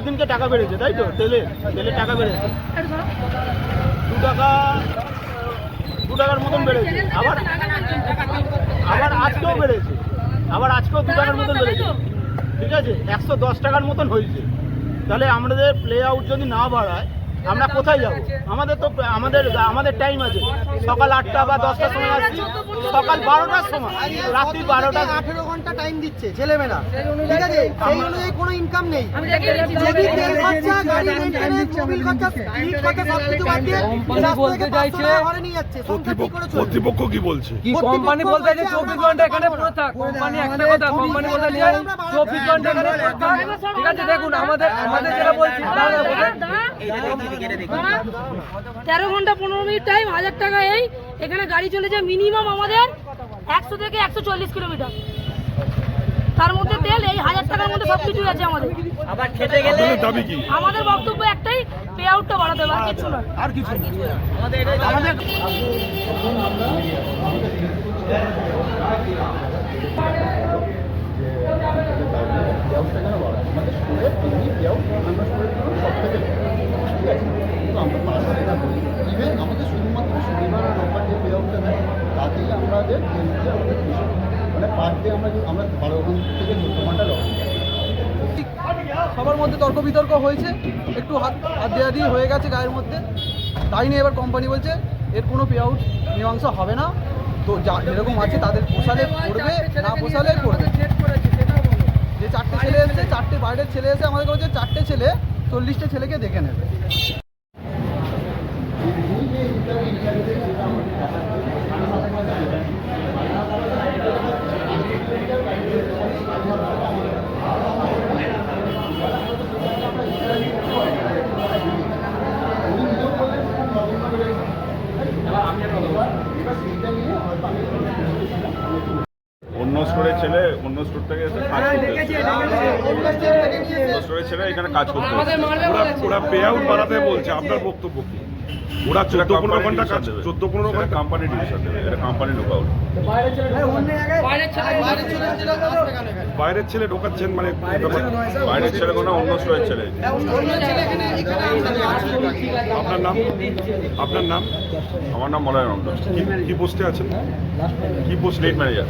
দিনকে টাকা বেড়েছে, তাই তো? তেলের টাকা বেড়েছে 2 টাকার মতন বেড়েছে। আবার আজকেও বেড়েছে, আজকেও 2 টাকার মতন বেড়েছে। ঠিক আছে, 110 টাকার মতন হয়েছে। তাহলে আমাদের প্লে আউট যদি না বাড়ায় আমরা কোথায় যাব? আমাদের তো আমাদের টাইম আছে, সকাল 8টা বা 10টার সময় আসছি, সকাল 12টার সময়, রাত্রি 12টা। 18 ঘন্টা টাইম দিচ্ছে ছেলেমেয়েরা, ঠিক আছে? সেই অনুযায়ী কোনো ইনকাম নেই। যদি তেল খরচা, গাড়ি মেইনটেনেন্স, মোবিল খরচা, ইট খরচা সবকিছু বাদ দিয়ে বলতে চাইছে ঘরে নিয়ে যাচ্ছে। সংসার কি করে চলবে? কর্তৃপক্ষ কি বলছে? কি কোম্পানি বলতে যে 24 ঘন্টা এখানে পুরো থাক। কোম্পানি একটা কথা, কোম্পানি বলতে যে 24 ঘন্টা এখানে পুরো থাক। ঠিক আছে, দেখুন আমাদের যেটা বলছি, 13 ঘন্টা 15 মিনিট টাইম, 1000 টাকা। এখানে গাড়ি চলে যায় মিনিমাম আমাদের 100 থেকে 140 কিলোমিটার। তার মধ্যে তেল, এই 1000 টাকার মধ্যে সবকিছু আছে আমাদের। আবার খেতে গেলে দাবি কি? আমাদের বক্তব্য একটাই, পে আউটটা বাড়াতে হবে, আর কিছু না। আমাদের শুধুমাত্র শনিবার আর রোববার যে পে আউটটা দেয় তাতেই আমাদের মানে পার ডে আমরা 12 ঘন্টা থেকে 14 ঘন্টা লক্ষ্য। সবার মধ্যে তর্ক বিতর্ক হয়েছে, একটু হাত দেওয়াদি হয়ে গেছে গায়ের মধ্যে। তাই নিয়ে এবার কোম্পানি বলছে এর কোনো পে আউট মীমাংসা হবে না। তো যা যেরকম আছে তাদের পোষালে করবে, না পোষালে করবে। যে 4টে ছেলে এসছে, 4টে বাইরের ছেলে এসে আমাদের বলছে 4টে ছেলে 40টা ছেলেকে দেখে নেবে। অন্য স্টোরের ছেলে অন্য স্টোর থেকে এসে কাজ করতে, অন্য স্টোরের ছেলে এখানে কাজ করতে, ওরা পে আউট বাড়াতে বলছে। আপনার বক্তব্য কি? ওরা 14-15 ঘন্টা কাজ, 14-15 ঘন্টা কোম্পানি ডিভিশন দেবে, এটা কোম্পানি লোকআউট। বাইরের ছেলে ঢোকাচ্ছেন, মানে বাইরের ছেলে কোনো অন্য স্টোরের ছেলে। আপনার নাম? আপনার নাম? আমার নাম মলয় নন্দ। কি পোস্টে আছেন? কি পোস্ট? Late manager.